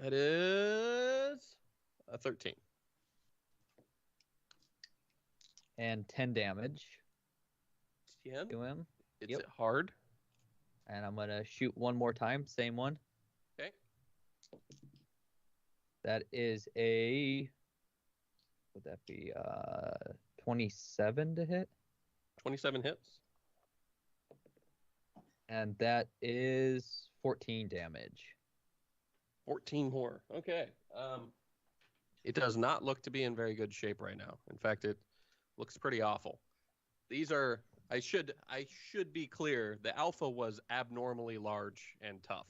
That is a 13. And 10 damage 10. to him. It's Yep. hard. And I'm going to shoot one more time. Same one. Okay. That is would that be 27 to hit? 27 hits. And that is 14 damage. 14 more. Okay. It does not look to be in very good shape right now. In fact, it looks pretty awful. These are I should be clear, the alpha was abnormally large and tough.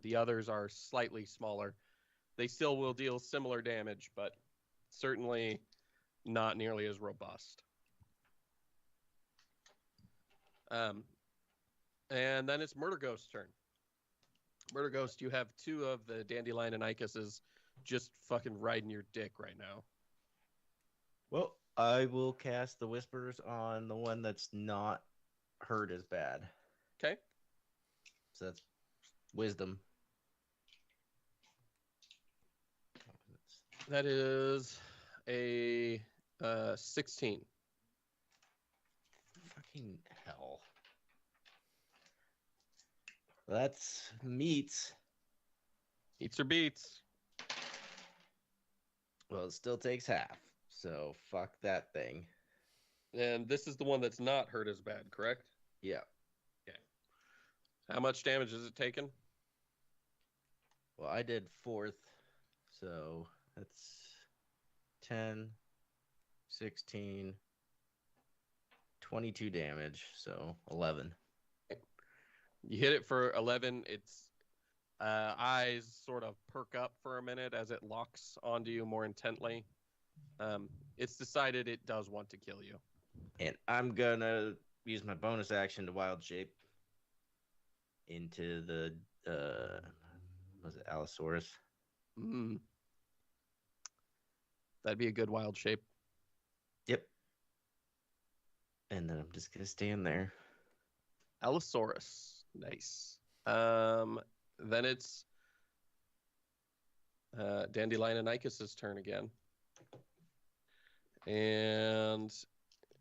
The others are slightly smaller. They still will deal similar damage, but certainly not nearly as robust. And then it's Murder Ghost's turn. Murder Ghost, you have two of the Dandelion and Icuses just fucking riding your dick right now. Well, I will cast the Whispers on the one that's not hurt as bad. Okay. So that's Wisdom. That is a 16. Fucking hell. That's meets. Eats or beats. Well, it still takes half. So fuck that thing. And this is the one that's not hurt as bad, correct? Yeah. How much damage is it taken? Well, I did fourth. So that's 10, 16, 22 damage. So 11. You hit it for 11. Its eyes sort of perk up for a minute as it locks onto you more intently. It's decided it does want to kill you. And I'm going to use my bonus action to wild shape into the, was it Allosaurus? That'd be a good wild shape. Yep. And then I'm just going to stand there. Allosaurus. Nice. Then it's Dandelion and Icus's turn again. And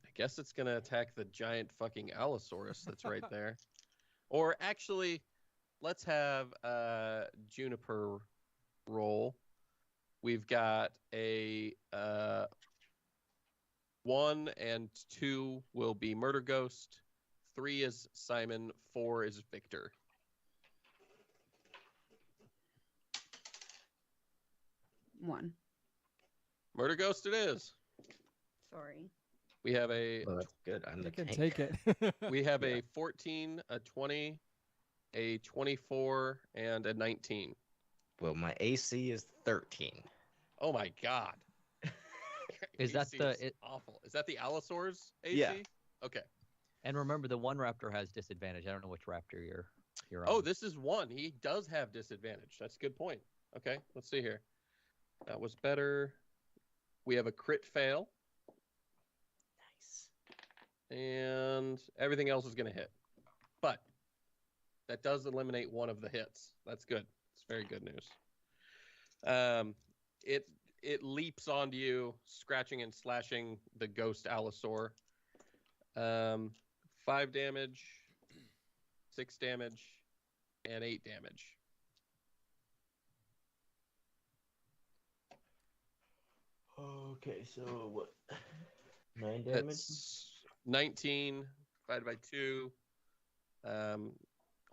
I guess it's going to attack the giant fucking Allosaurus that's right there. Or actually, let's have Juniper roll. We've got a 1 and 2 will be Murder Ghost. 3 is Simon. 4 is Victor. One. Murder Ghost it is. Sorry. We have a Well, that's good. I'm the You can tank. take it. we have Yeah. a 14, a 20, a 24, and a 19. Well, my AC is 13. Oh my god. Is that AC the- is awful? Is that the Allosaur's AC? Yeah. Okay. And remember, the one raptor has disadvantage. I don't know which raptor you're on. Oh, this is 1. He does have disadvantage. That's a good point. Okay, let's see here. That was better. We have a crit fail, Nice. and everything else is going to hit. But that does eliminate one of the hits. That's good. It's very good news. It leaps onto you, scratching and slashing the ghost Allosaur. 5 damage, 6 damage, and 8 damage. Okay, so what? 9 damage? That's 19 divided by 2.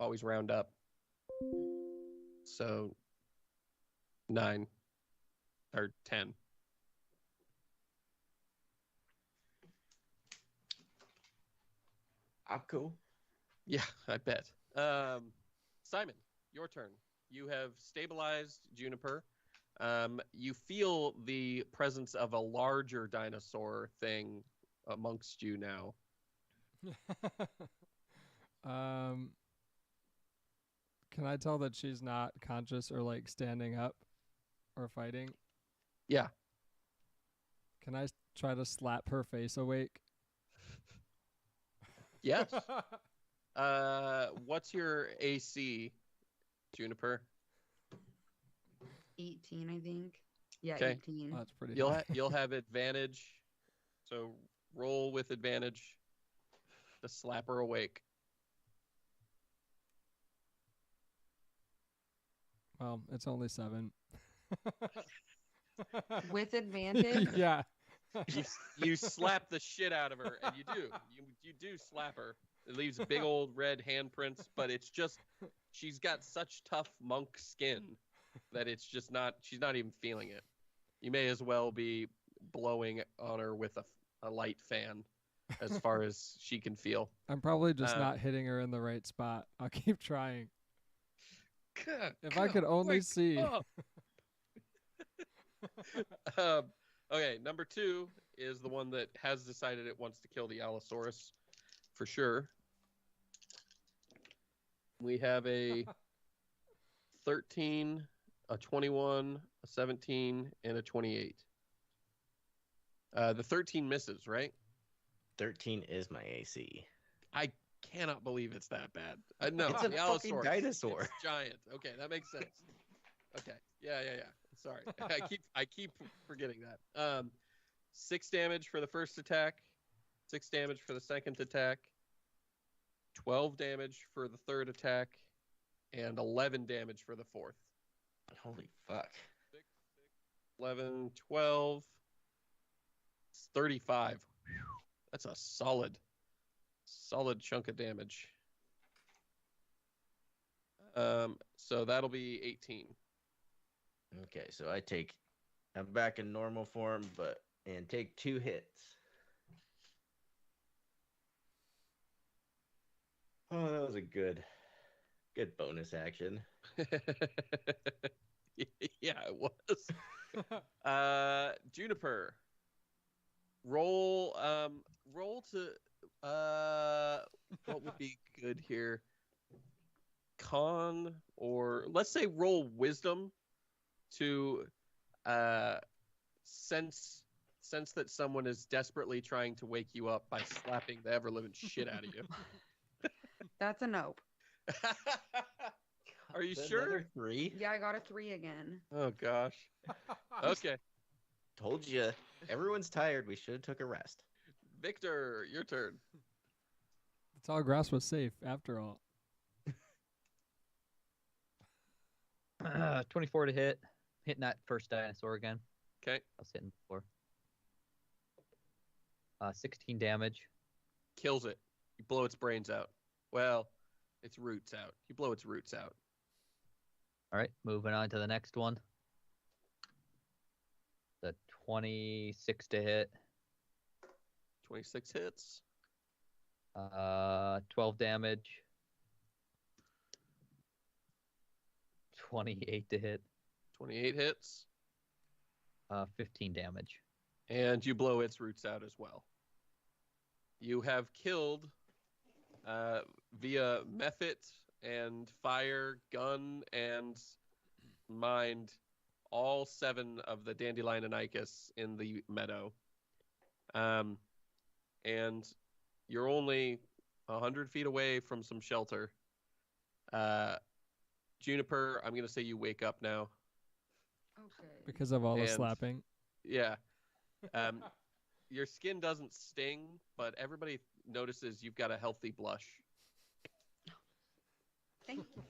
Always round up. So 9 or 10. I'm cool. Yeah, I bet. Simon, your turn. You have stabilized Juniper. You feel the presence of a larger dinosaur thing amongst you now. Can I tell that she's not conscious or like standing up or fighting? Yeah. Can I try to slap her face awake? Yes. What's your AC, Juniper? 18, I think. Yeah, Okay. 18. Oh, that's pretty You'll high. you'll have advantage. So roll with advantage to slap her awake. Well, it's only 7. With advantage? Yeah. You slap the shit out of her, and you do slap her. It leaves big old red handprints, but it's just she's got such tough monk skin that it's just not. She's not even feeling it. You may as well be blowing on her with a light fan, as far as she can feel. I'm probably just not hitting her in the right spot. I'll keep trying. If I could only see. Okay, number 2 is the one that has decided it wants to kill the Allosaurus for sure. We have a 13, a 21, a 17, and a 28. The 13 misses, right? 13 is my AC. I cannot believe it's that bad. No, It's a the fucking Allosaurus. dinosaur. It's giant. Okay, that makes sense. Okay, yeah. Sorry, I keep forgetting that. 6 damage for the first attack, 6 damage for the second attack, 12 damage for the third attack, and 11 damage for the fourth. Holy fuck. 11, 12, 35. Whew. That's a solid chunk of damage. So that'll be 18. Okay, so I'm back in normal form, and take 2 hits. Oh, that was a good bonus action. Yeah, it was. Juniper, roll to what would be good here? Con, or let's say roll wisdom to sense that someone is desperately trying to wake you up by slapping the ever living shit out of you. That's a nope. Are you Is that sure? another 3? Yeah, I got a 3 again. Oh gosh. Okay, Told you. Everyone's tired. We should have took a rest. Victor, your turn. The tall grass was safe after all. 24 to hit. Hitting that first dinosaur again. Okay, I was hitting before. 16 damage. kills it. You blow its brains out. Well, its roots out. You blow its roots out. All right, moving on to the next one. The 26 to hit. 26 hits. 12 damage. 28 to hit. 28 hits. 15 damage. And you blow its roots out as well. You have killed via method and fire, gun, and mind all 7 of the Dandelioninicus in the meadow. And you're only 100 feet away from some shelter. Juniper, I'm going to say you wake up now. Okay. Because of all the And- slapping. Yeah. Your skin doesn't sting, but everybody notices you've got a healthy blush. Thank you.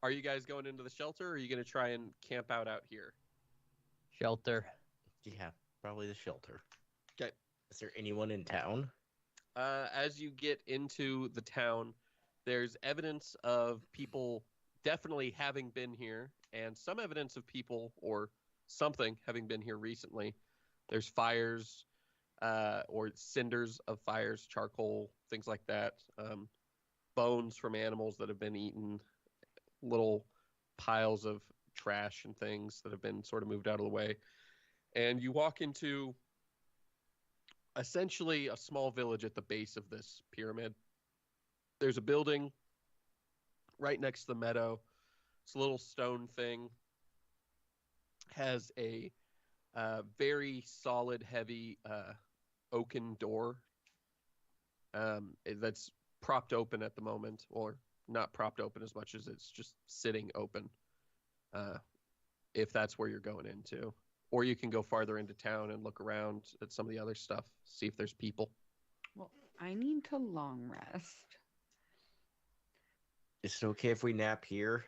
Are you guys going into the shelter, or are you going to try and camp out here? Shelter. Yeah, probably the shelter. 'Kay. Is there anyone in town? As you get into the town, there's evidence of people definitely having been here, and some evidence of people or something having been here recently. There's fires, or cinders of fires, charcoal, things like that. Bones from animals that have been eaten, little piles of trash and things that have been sort of moved out of the way. And you walk into essentially a small village at the base of this pyramid. There's a building right next to the meadow. It's a little stone thing. Has a very solid, heavy oaken door that's propped open at the moment, or not propped open as much as it's just sitting open. If that's where you're going into. Or you can go farther into town and look around at some of the other stuff, see if there's people. Well, I need to long rest. Is it okay if we nap here?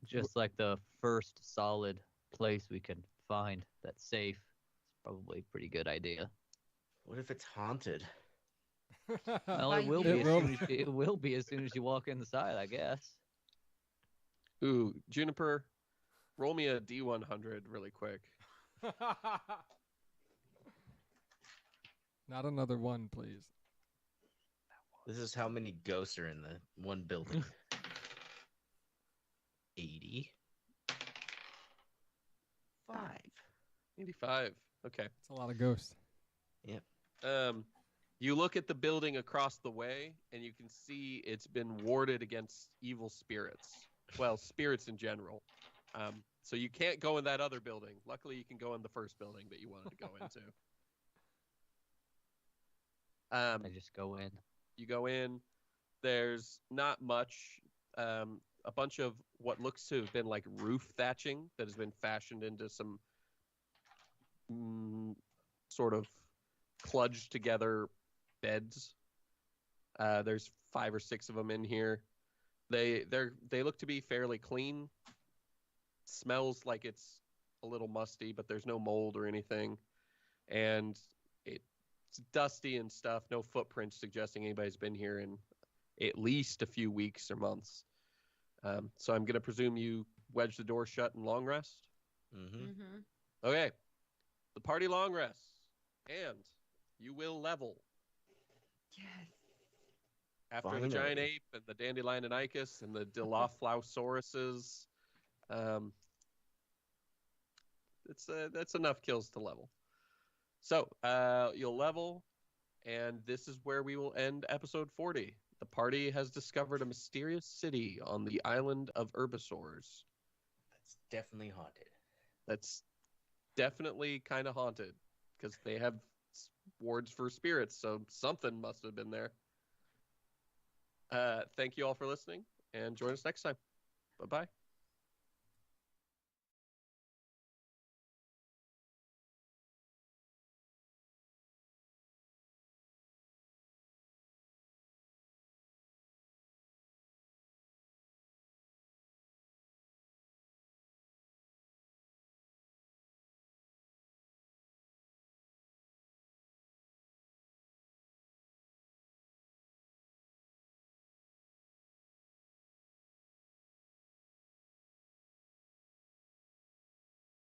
Just like the first solid place we can find that's safe. It's probably a pretty good idea. What if it's haunted? Well, By it will you. be as soon as it will be as soon as you walk inside, I guess. Ooh, Juniper, roll me a D100 really quick. Not another one, please. This is how many ghosts are in the one building. 80. 5. 85. Okay. It's a lot of ghosts. You look at the building across the way, and you can see it's been warded against evil spirits. Well, spirits in general. So you can't go in that other building. Luckily, you can go in the first building that you wanted to go into. I just go in. You go in. There's not much. A bunch of what looks to have been like roof thatching that has been fashioned into some sort of kludged together beds. There's 5 or 6 of them in here. They look to be fairly clean. Smells like it's a little musty, but there's no mold or anything. And it's dusty and stuff. No footprints suggesting anybody's been here in at least a few weeks or months. So I'm going to presume you wedge the door shut and long rest. Mm-hmm. Okay. The party long rests. And you will level. Yes. After the giant ape and the Dandelioninicus and the Dilophlausauruses, that's enough kills to level. So you'll level, and this is where we will end episode 40. The party has discovered a mysterious city on the island of Herbisaurs. That's definitely haunted. That's definitely kind of haunted, because they have wards for spirits, so something must have been there. Thank you all for listening, and join us next time. Bye-bye.